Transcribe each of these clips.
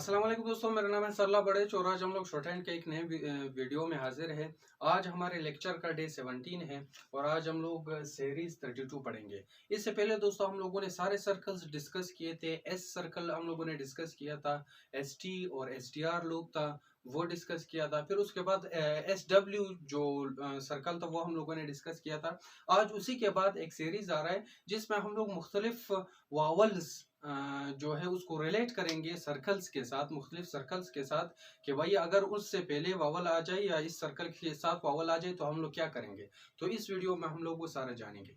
अस्सलाम वालेकुम दोस्तों, मेरा नाम है सरला बड़ेच और आज हम लोग शॉर्ट हैंड के एक नए वीडियो में हाजिर है। आज हमारे लेक्चर का डे 17 है और आज हम लोग सीरीज 32 पढ़ेंगे। इससे पहले दोस्तों हम लोगों ने सारे सर्कल्स डिस्कस किए थे। एस सर्कल हम लोगों ने डिस्कस किया था, एस टी और एस टी आर लूप था वो डिस्कस किया था। फिर उसके बाद एस डब्ल्यू जो सर्कल था वो हम लोगों ने डिस्कस किया था। आज उसी के बाद एक सीरीज आ रहा है जिसमें हम लोग मुख्तलिफ वावल्स जो है उसको रिलेट करेंगे सर्कल्स के साथ, मुख्तलिफ सर्कल्स के साथ कि भाई अगर उससे पहले वावल आ जाए या इस सर्कल के साथ वावल आ जाए तो हम लोग क्या करेंगे। तो इस वीडियो में हम लोग वो सारा जानेंगे।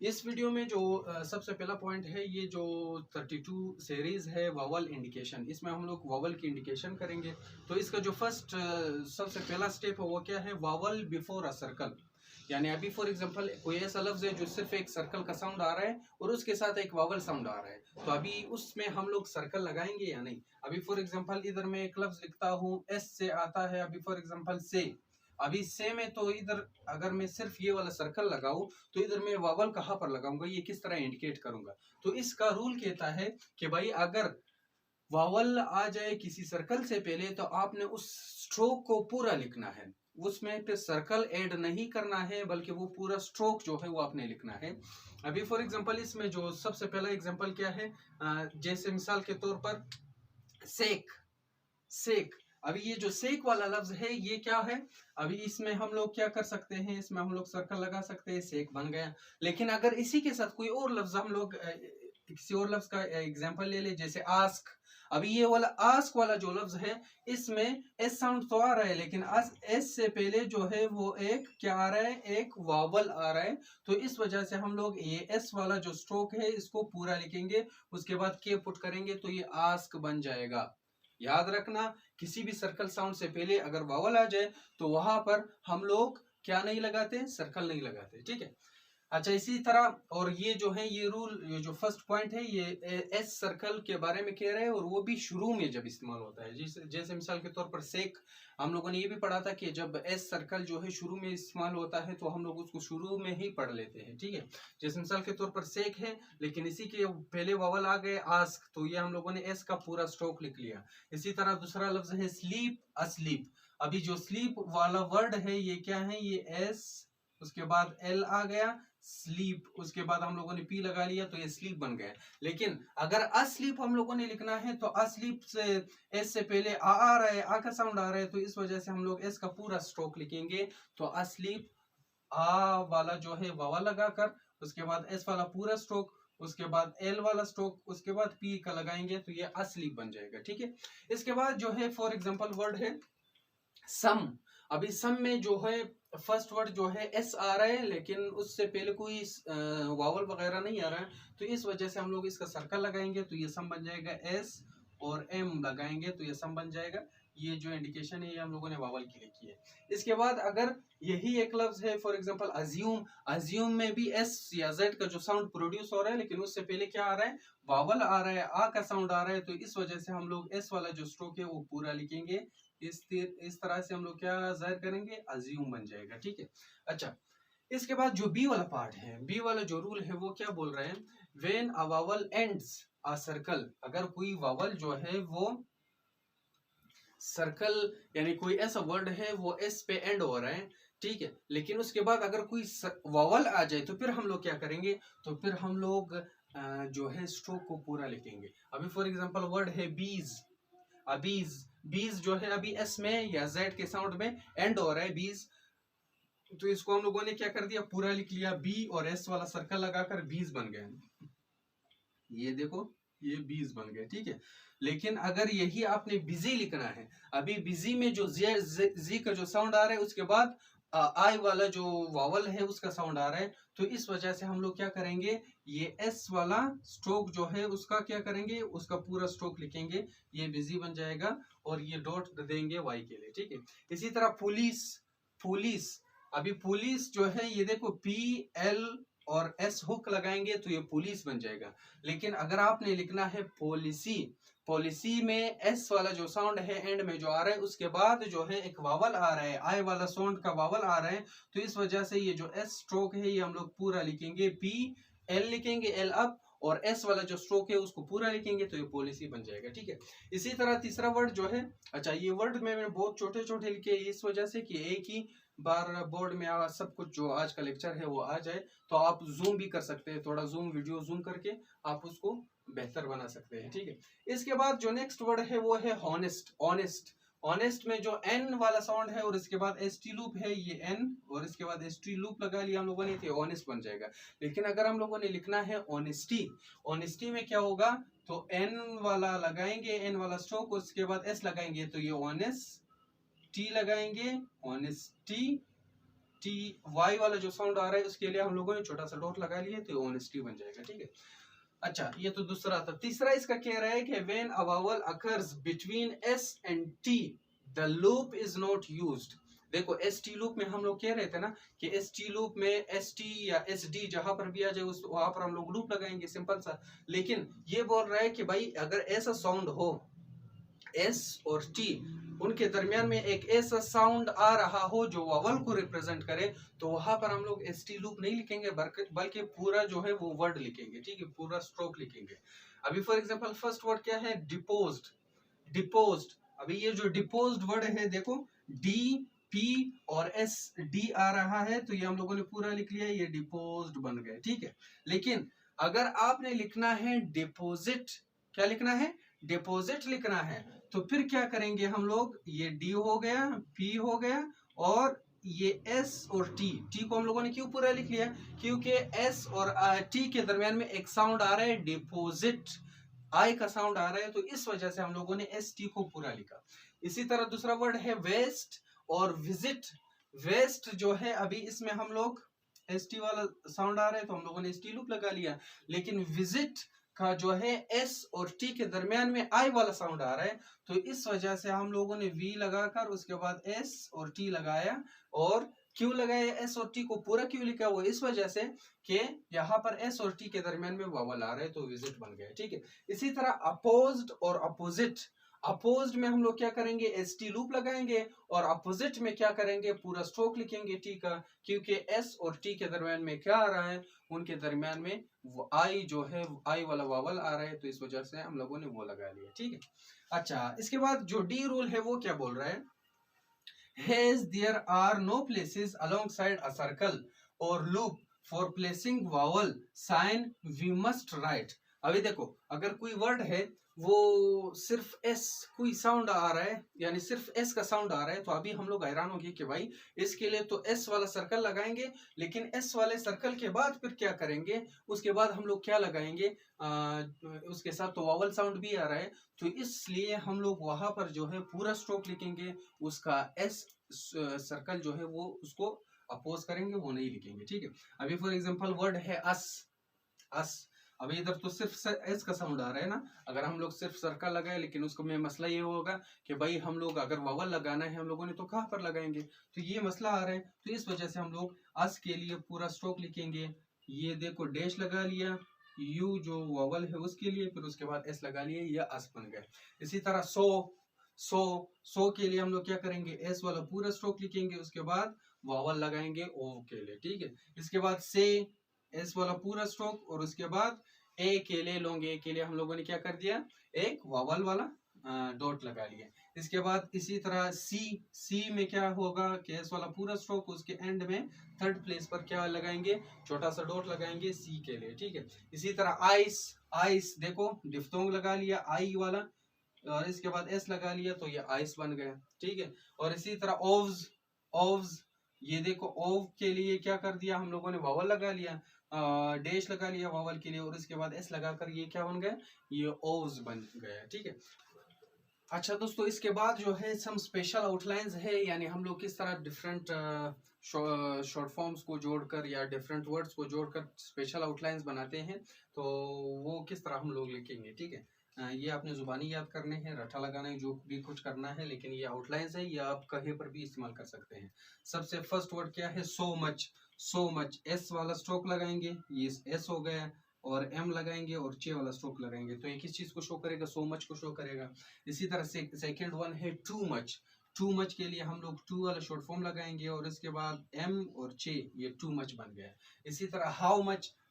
इस वीडियो में जो सबसे पहला पॉइंट है, ये जो 32 सीरीज है वावल इंडिकेशन, इसमें हम लोग वावल की इंडिकेशन करेंगे। तो इसका जो फर्स्ट सबसे पहला स्टेप है वो क्या है, वावल बिफोर अ सर्कल। यानी अभी फॉर एग्जांपल कोई ऐसा लफ्ज है जो सिर्फ एक सर्कल का साउंड आ रहा है और उसके साथ एक वावल साउंड आ रहा है, तो अभी उसमें हम लोग सर्कल लगाएंगे या नहीं। अभी फॉर एग्जांपल इधर मैं एक लफ्ज लिखता हूँ, एस से आता है, अभी फॉर एग्जांपल से। अभी से में तो इधर अगर मैं सिर्फ ये वाला सर्कल लगाऊं तो इधर मैं वावल कहाँ पर लगाऊंगा, ये किस तरह इंडिकेट करूंगा। तो इसका रूल कहता है कि भाई अगर वावल आ जाए किसी सर्कल से पहले तो आपने उस स्ट्रोक को पूरा लिखना है, उसमें फिर सर्कल ऐड नहीं करना है बल्कि वो पूरा स्ट्रोक जो है वो आपने लिखना है। अभी फॉर एग्जांपल इसमें जो सबसे पहला एग्जांपल क्या है, जैसे मिसाल के तौर पर सेक। सेक, अभी ये जो सेक वाला लफ्ज है ये क्या है, अभी इसमें हम लोग क्या कर सकते हैं, इसमें हम लोग सर्कल लगा सकते हैं, सेक बन गया। लेकिन अगर इसी के साथ कोई और लफ्ज हम लोग किसी और लफ्ज का एग्जांपल ले ले, जैसे आस्क। अभी ये वाला आस्क वाला जो लफ्ज है इसमें एस साउंड तो आ रहा है लेकिन एस से पहले जो है वो एक क्या आ रहा है, एक वावल आ रहा है। तो इस वजह से हम लोग ये एस वाला जो स्ट्रोक है इसको पूरा लिखेंगे, उसके बाद के पुट करेंगे तो ये आस्क बन जाएगा। याद रखना, किसी भी सर्कल साउंड से पहले अगर वावल आ जाए तो वहां पर हम लोग क्या नहीं लगाते, सर्कल नहीं लगाते, ठीक है। अच्छा, इसी तरह और ये जो है ये रूल, ये जो फर्स्ट पॉइंट है ये एस सर्कल के बारे में कह रहे हैं और वो भी शुरू में जब इस्तेमाल होता है। जैसे मिसाल के तौर पर सेक, हम लोगों ने ये भी पढ़ा था कि जब एस सर्कल जो है शुरू में इस्तेमाल होता है तो हम लोग उसको शुरू में ही पढ़ लेते हैं, ठीक है। जैसे मिसाल के तौर पर सेक है लेकिन इसी के पहले वावल आ गए आस्क, तो ये हम लोगों ने एस का पूरा स्ट्रोक लिख लिया। इसी तरह दूसरा लफ्ज है स्लीप, अस्लीप। अभी जो स्लीप वाला वर्ड है ये क्या है, ये एस, उसके बाद एल आ गया, स्लीप, उसके बाद हम लोगों ने पी लगा लिया तो ये स्लीप बन गया। लेकिन अगर अस्लीप हम लोगों ने लिखना है तो अस्लीप से एस से पहले आ रहा है, आ का साउंड आ रहा है, तो इस वजह से हम लोग एस का पूरा स्ट्रोक लिखेंगे। तो अस्लीप आ वाला जो है वावा लगाकर, उसके बाद एस वाला पूरा स्ट्रोक, उसके बाद एल वाला स्ट्रोक, उसके बाद पी का लगाएंगे तो ये अस्लीप बन जाएगा, ठीक है। इसके बाद जो है फॉर एग्जाम्पल वर्ड है सम। अभी सम में जो है फर्स्ट वर्ड जो है एस आ रहा है लेकिन उससे पहले कोई वावल वगैरह नहीं आ रहा है, तो इस वजह से हम लोग इसका सर्कल लगाएंगे तो ये सम बन जाएगा। एस और एम लगाएंगे तो ये सम बन जाएगा। ये जो इंडिकेशन है ये हम लोगों ने वावल की लिखी है। इसके बाद अगर यही एक लफ्ज है फॉर एग्जांपल अज्यूम, अज्यूम में भी एस या जेड का जो साउंड प्रोड्यूस हो रहा है लेकिन उससे पहले क्या आ रहा है, वावल आ रहा है, आ का साउंड आ रहा है, तो इस वजह से हम लोग एस वाला जो स्ट्रोक है वो पूरा लिखेंगे। इस तरह से हम लोग क्या जाहिर करेंगे, अज्यूम बन जाएगा, ठीक है। अच्छा, इसके बाद जो बी वाला पार्ट है, बी वाला जो रूल है वो क्या बोल रहे हैं, when a vowel ends a circle. अगर कोई वावल जो है वो सर्कल यानी कोई ऐसा वर्ड है वो एस पे एंड हो रहा है, ठीक है, लेकिन उसके बाद अगर कोई वावल आ जाए तो फिर हम लोग क्या करेंगे, तो फिर हम लोग जो है स्ट्रोक को पूरा लिखेंगे। अभी फॉर एग्जांपल वर्ड है बीज। अबीज, बीज जो है अभी एस में या जेड के साउंड में एंड हो रहा है बीज, तो इसको हम लोगों ने क्या कर दिया, पूरा लिख लिया, बी और एस वाला सर्कल लगाकर बीज बन गया। ये देखो ये बीज बन गए, ठीक है। लेकिन अगर यही आपने बिजी लिखना है, अभी बिजी में जो जी का जो साउंड आ रहा है उसके बाद आई वाला जो वावल है उसका साउंड आ रहा है, तो इस वजह से हम लोग क्या करेंगे, ये एस वाला स्ट्रोक जो है उसका क्या करेंगे, उसका पूरा स्ट्रोक लिखेंगे, ये बिजी बन जाएगा और ये डॉट देंगे वाई के लिए, ठीक है। इसी तरह पुलिस, पुलिस, अभी पुलिस जो है ये देखो पी एल और एस हुक लगाएंगे तो ये पुलिस बन जाएगा। लेकिन अगर आपने लिखना है पॉलिसी, पॉलिसी में एस वाला जो साउंड है एंड में जो आ रहा है उसके बाद जो है एक वावल आ रहा है, आई वाला साउंड का वावल आ रहा है, तो इस वजह से ये जो एस स्ट्रोक है ये हम लोग पूरा लिखेंगे, पी एल लिखेंगे, एल अप और एस वाला जो स्ट्रोक है उसको पूरा लिखेंगे तो ये पॉलिसी बन जाएगा। ठीक है, इसी तरह तीसरा वर्ड जो है, अच्छा ये वर्ड में मैंने बहुत छोटे छोटे लिखे इस वजह से कि एक ही बार बोर्ड में सब कुछ जो आज का लेक्चर है वो आ जाए, तो आप जूम भी कर सकते हैं, थोड़ा जूम वीडियो जूम करके आप उसको बेहतर बना सकते हैं। ठीक है, इसके बाद जो नेक्स्ट वर्ड है वो है हॉनेस्ट। ऑनेस्ट, ऑनेस्ट में जो एन वाला साउंड है और इसके बाद एस टी लूप है, ये एन और इसके बाद एस टी लूप लगा लिया हम लोगों ने, तो ऑनेस्ट बन जाएगा। लेकिन अगर हम लोगों ने लिखना है ऑनेस्टी, ऑनेस्टी में क्या होगा, तो एन वाला लगाएंगे, एन वाला स्ट्रोक, उसके बाद एस लगाएंगे तो ये ऑनेस्ट टी लगाएंगे, ऑनेस्टी, टी वाई वाला जो साउंड आ रहा है उसके लिए हम लोगों ने छोटा सा डॉट लगा लिया तो ऑनेस्टी बन जाएगा। ठीक है, अच्छा ये तो दूसरा था। तीसरा इसका कह रहा है कि when a vowel occurs between S and T the loop is not used. देखो एस टी लूप में हम लोग कह रहे थे ना कि एस टी लूप में एस टी या एस डी जहां पर भी आ जाए उस वहां पर हम लोग लूप लगाएंगे, सिंपल सा। लेकिन ये बोल रहा है कि भाई अगर ऐसा साउंड हो, एस और टी उनके दरमियान में एक ऐसा साउंड आ रहा हो जो वावल को रिप्रेजेंट करे, तो वहां पर हम लोग एस टी लूप नहीं लिखेंगे बल्कि पूरा जो है वो वर्ड लिखेंगे। ठीक है, पूरा स्ट्रोक लिखेंगे। अभी फॉर एग्जांपल फर्स्ट वर्ड क्या है, डिपोज्ड। डिपोज्ड, अभी ये जो डिपोज्ड वर्ड है देखो डी पी और एस डी आ रहा है, तो ये हम लोगों ने पूरा लिख लिया, ये डिपोज्ड बन गए। ठीक है, लेकिन अगर आपने लिखना है डिपोजिट, क्या लिखना है, डिपोजिट लिखना है, तो फिर क्या करेंगे हम लोग, ये डी हो गया, पी हो गया और ये एस और टी को हम लोगों ने क्यों पूरा लिख लिया, क्योंकि एस और टी के दरमियान में एक साउंड आ रहा है डिपोजिट, आई का साउंड आ रहा है, तो इस वजह से हम लोगों ने एस टी को पूरा लिखा। इसी तरह दूसरा वर्ड है वेस्ट और विजिट। वेस्ट जो है अभी इसमें हम लोग एस टी वाला साउंड आ रहा है तो हम लोगों ने एस टी लूप लगा लिया, लेकिन विजिट का जो है एस और टी के दरमियान में आई वाला साउंड आ रहा है, तो इस वजह से हम लोगों ने वी लगाकर उसके बाद एस और टी लगाया। और क्यों लगाया एस और टी को पूरा क्यों लिखा, वो इस वजह से कि यहाँ पर एस और टी के दरमियान में वावल आ रहा है तो विजिट बन गया। ठीक है, इसी तरह अपोज्ड और अपोजिट। अपोज्ड में हम लोग क्या करेंगे, एस टी लूप लगाएंगे और अपोजिट में क्या करेंगे, पूरा स्ट्रोक लिखेंगे टी का, क्योंकि एस और टी के दरमियान में क्या आ रहा है, उनके दरमियान में वो आई जो है आई वाला वावल आ रहा है, तो इस वजह से हम लोगों ने वो लगा लिया। ठीक है, अच्छा इसके बाद जो डी रूल है वो क्या बोल रहा है, As there are no places alongside a circle or loop for placing vowel sign we must write। अभी देखो अगर कोई वर्ड है वो सिर्फ एस कोई साउंड आ रहा है, यानी सिर्फ एस का साउंड आ रहा है, तो अभी हम लोग हैरान होंगे कि भाई इसके लिए तो एस वाला सर्कल लगाएंगे, लेकिन एस वाले सर्कल के बाद फिर क्या करेंगे, उसके बाद हम लोग क्या लगाएंगे, उसके साथ तो वावल साउंड भी आ रहा है, तो इसलिए हम लोग वहां पर जो है पूरा स्ट्रोक लिखेंगे, उसका एस सर्कल जो है वो उसको अपोज करेंगे, वो नहीं लिखेंगे। ठीक है, अभी फॉर एग्जांपल वर्ड है अस। अस, अभी इधर तो सिर्फ एस का साउंड आ रहा है ना, अगर हम लोग सिर्फ सर्कल लगाए, लेकिन उसको में मसला ये होगा कि भाई हम लोग अगर वावल लगाना है हम लोगों ने तो कहाँ पर लगाएंगे, तो ये मसला आ रहा है, तो इस वजह से हम लोग अस के लिए पूरा स्ट्रोक लिखेंगे। ये देखो डैश लगा लिया, यू जो वावल है उसके लिए, फिर उसके बाद एस लगा लिए, ये अस बन गए। इसी तरह सो के लिए हम लोग क्या करेंगे, एस वाला पूरा स्ट्रोक लिखेंगे, उसके बाद वावल लगाएंगे ओ के लिए। ठीक है, इसके बाद से एस वाला पूरा स्ट्रोक और उसके बाद ए के लिए लॉन्ग ए के लिए हम लोगों ने क्या कर दिया, एक वावल वाला डॉट लगा लिया। इसके बाद इसी तरह सी में क्या होगा कि एस वाला पूरा स्ट्रोक, उसके एंड में थर्ड प्लेस पर क्या लगाएंगे, छोटा सा डॉट लगाएंगे सी के लिए। ठीक है, इसी तरह आइस देखो डिफ्थोंग लगा लिया आई वाला और इसके बाद एस लगा लिया तो ये आइस बन गया। ठीक है, और इसी तरह ओव्स ये देखो ओव के लिए क्या कर दिया हम लोगों ने, वावल लगा लिया, डैश लगा लिया वावल के लिए और इसके बाद एस लगाकर ये क्या बन गया, ये ओव्स बन गया। ठीक है, अच्छा दोस्तों इसके बाद जो है सम स्पेशल आउटलाइंस है, यानी हम लोग किस तरह डिफरेंट शॉर्ट फॉर्म्स को जोड़कर या डिफरेंट वर्ड्स को जोड़कर स्पेशल आउटलाइंस बनाते हैं, तो वो किस तरह हम लोग लिखेंगे। ठीक है, ये आपने जुबानी याद करने हैं, रट्टा लगाना है, जो भी कुछ करना है, लेकिन ये आउटलाइंस है, ये आप कहीं पर भी इस्तेमाल कर सकते हैं। सबसे फर्स्ट वर्ड क्या है, सो मच एस वाला स्ट्रोक लगाएंगे, ये एस हो गया, और एम लगाएंगे और चे वाला स्ट्रोक लगाएंगे, तो ये किस चीज को शो करेगा, सो मच को शो करेगा। इसी तरह से सेकेंड वन है टू मच के लिए हम लोग टू वाला शॉर्ट फॉर्म लगाएंगे और इसके बाद एम और चे, ये टू मच बन गया। इसी तरह हाउ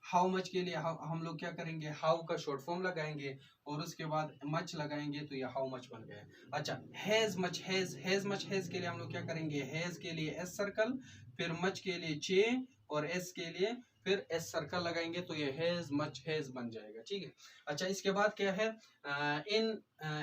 हाउ मच के लिए हम लोग क्या करेंगे, हाउ का शॉर्ट फॉर्म लगाएंगे और उसके बाद मच लगाएंगे तो ये हाउ मच बन गया। अच्छा, has much has, has much has के लिए हम लोग क्या करेंगे, हैज के लिए एस सर्कल, फिर मच के लिए चे और एस के लिए फिर एस सर्कल लगाएंगे तो ये हैज मच हैज बन जाएगा। ठीक है। अच्छा, इसके बाद क्या है, इन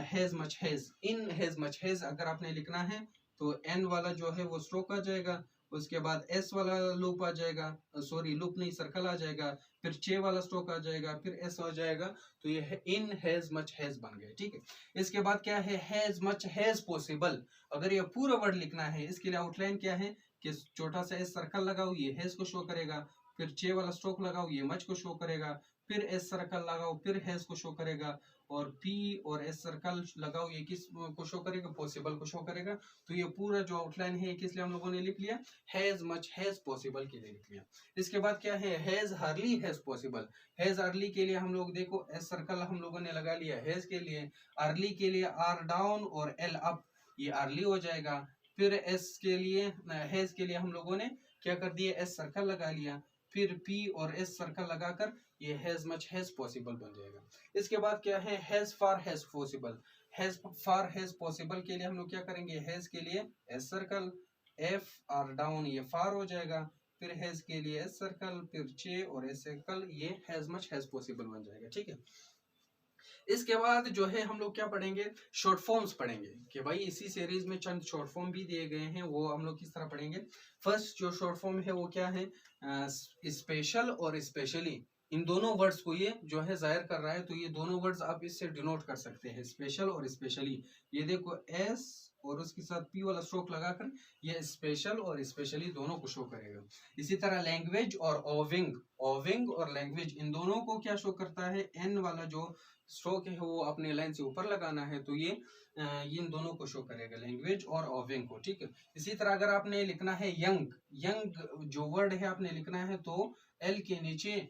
has much has, in has much has अगर आपने लिखना है तो एन वाला जो है वो स्ट्रोक आ जाएगा, उसके बाद एस वाला लूप आ जाएगा, सॉरी लूप नहीं सर्कल आ जाएगा, फिर चे वाला स्ट्रोक आ जाएगा, फिर एस हो जाएगा तो ये है इन हैज मच हैज बन गए। ठीक है। इसके बाद क्या है, हैज मच हैज पॉसिबल, अगर ये पूरा वर्ड लिखना है इसके लिए आउटलाइन क्या है कि छोटा सा एस सर्कल लगाओ, ये हैज को शो करेगा, फिर चे वाला स्ट्रोक लगाओ, ये मच को शो करेगा, फिर एस सर्कल लगाओ, फिर हैज को शो करेगा, और पी और एस सर्कल लगाओ, ये किस को शो करेगा, पॉसिबल को शो करेगा। तो ये पूरा जो आउटलाइन है किस लिए हम लोगों ने लिख लिया, हैज मच हैज पॉसिबल के लिए लिख लिया। इसके बाद क्या है, has hardly has possible, has early के लिए हम लोग देखो एस सर्कल हम लोगों ने लगा लिया हैज के लिए, अर्ली के लिए आर डाउन और एल अप, ये अर्ली हो जाएगा, फिर एस के लिए हैज के लिए हम लोगों ने क्या कर दिया, एस सर्कल लगा लिया, फिर पी और एस सर्कल लगाकर ये हैज मच हैज पॉसिबल बन जाएगा। इसके बाद क्या है, has far has possible, has far has possible के लिए हम लोग क्या करेंगे, हैज के लिए S circle, F R down ये फार हो जाएगा, फिर हैज के लिए एस सर्कल, फिर चे और एस सर्कल, ये हैज मच हैज पॉसिबल बन जाएगा। ठीक है। इसके बाद जो है हम लोग क्या पढ़ेंगे, शॉर्ट फॉर्म्स पढ़ेंगे कि भाई इसी सीरीज में चंद शॉर्ट फॉर्म भी दिए गए हैं, वो हम लोग किस तरह पढ़ेंगे। फर्स्ट जो शॉर्ट फॉर्म है वो क्या है, स्पेशल और स्पेशली, इन दोनों वर्ड्स को ये जो है जाहिर कर रहा है, तो ये दोनों वर्ड्स आप इससे डिनोट कर सकते हैं, स्पेशल और स्पेशली। ये देखो एस और उसके साथ पी वाला स्ट्रोक लगाकर ये स्पेशल और स्पेशली दोनों को शो करेगा। इसी तरह लैंग्वेज और ओविंग, ओविंग और लैंग्वेज इन दोनों को क्या शो करता है, एन वाला जो स्ट्रोक है वो अपने लाइन से ऊपर लगाना है तो ये इन दोनों को शो करेगा, लैंग्वेज और ओविंग को। ठीक है। इसी तरह अगर आपने लिखना है यंग, यंग जो वर्ड है आपने लिखना है तो एल के नीचे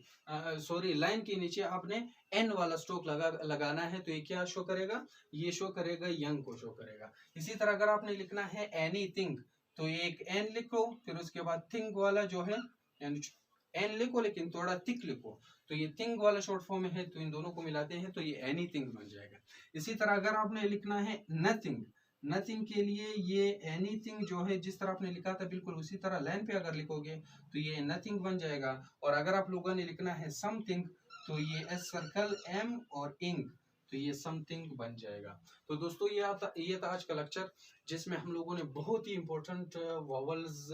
सॉरी लाइन के नीचे आपने एन वाला स्ट्रोक लगाना है तो ये क्या शो करेगा, ये शो करेगा यंग को शो करेगा। इसी तरह अगर आपने लिखना है एनीथिंग तो ये एक एन लिखो, फिर उसके बाद थिंग वाला जो है यानी एन लिखो लेकिन थोड़ा थिक लिखो, तो ये थिंग वाला शॉर्ट फॉर्म है तो इन दोनों को मिलाते हैं तो ये एनीथिंग बन जाएगा। इसी तरह अगर आपने लिखना है नथिंग, नथिंग के लिए ये एनीथिंग जो है जिस तरह आपने लिखा था बिल्कुल उसी तरह लाइन पे अगर लिखोगे तो ये नथिंग बन जाएगा। और अगर आप लोगों ने लिखना है समथिंग तो ये एस सर्कल एम और इंग तो ये समथिंग बन जाएगा। तो दोस्तों ये था आज का लेक्चर जिसमें हम लोगों ने बहुत ही इंपॉर्टेंट वॉवल्स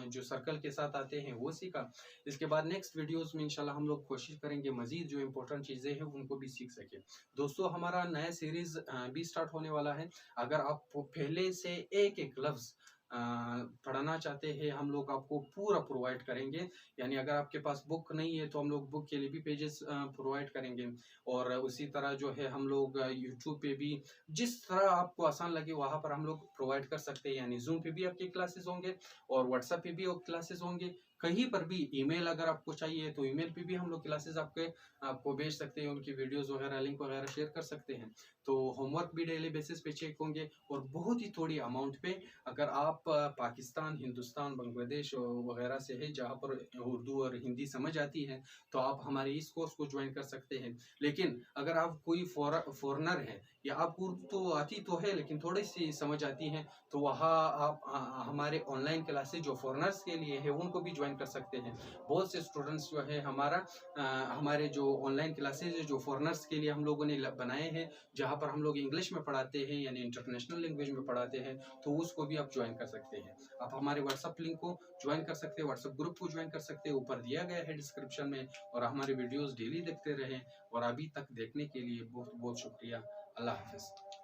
जो सर्कल के साथ आते हैं वो सीखा। इसके बाद नेक्स्ट वीडियोस में इंशाल्लाह हम लोग कोशिश करेंगे मजीद जो इंपॉर्टेंट चीज़ें हैं उनको भी सीख सके। दोस्तों हमारा नया सीरीज भी स्टार्ट होने वाला है, अगर आप पहले से एक एक लफ्ज़ पढ़ना चाहते हैं हम लोग आपको पूरा प्रोवाइड करेंगे, यानी अगर आपके पास बुक नहीं है तो हम लोग बुक के लिए भी पेजेस प्रोवाइड करेंगे। और उसी तरह जो है हम लोग यूट्यूब पे भी जिस तरह आपको आसान लगे वहाँ पर हम लोग प्रोवाइड कर सकते हैं, यानी जूम पे भी आपके क्लासेस होंगे और व्हाट्सएप पे भी क्लासेस होंगे, कहीं पर भी ईमेल अगर आपको चाहिए तो ईमेल पे भी हम लोग क्लासेस आपको भेज सकते हैं, उनकी वीडियोस वगैरह लिंक वगैरह शेयर कर सकते हैं। तो होमवर्क भी डेली बेसिस पे चेक होंगे और बहुत ही थोड़ी अमाउंट पे, अगर आप पाकिस्तान, हिंदुस्तान, बांग्लादेश वगैरह से है जहाँ पर उर्दू और हिंदी समझ आती है तो आप हमारे इस कोर्स को ज्वाइन कर सकते हैं। लेकिन अगर आप कोई फॉरेनर है या आपको उर्दू तो आती तो है लेकिन थोड़ी सी समझ आती है तो वहाँ आप हमारे ऑनलाइन क्लासेस जो फॉरेनर्स के लिए है उनको भी ज्वाइन कर सकते हैं। बहुत से स्टूडेंट्स जो है हमारे जो ऑनलाइन क्लासेज है जो फॉरेनर्स के लिए हम लोगों ने बनाए हैं जहाँ पर हम लोग इंग्लिश में पढ़ाते हैं यानी इंटरनेशनल लैंग्वेज में पढ़ाते हैं, तो उसको भी आप ज्वाइन कर सकते हैं। आप हमारे व्हाट्सएप लिंक को ज्वाइन कर सकते हैं, व्हाट्सएप ग्रुप को ज्वाइन कर सकते हैं, ऊपर दिया गया है डिस्क्रिप्शन में। और हमारे वीडियोस डेली देखते रहें और अभी तक देखने के लिए बहुत बहुत शुक्रिया। अल्लाह हाफिज़।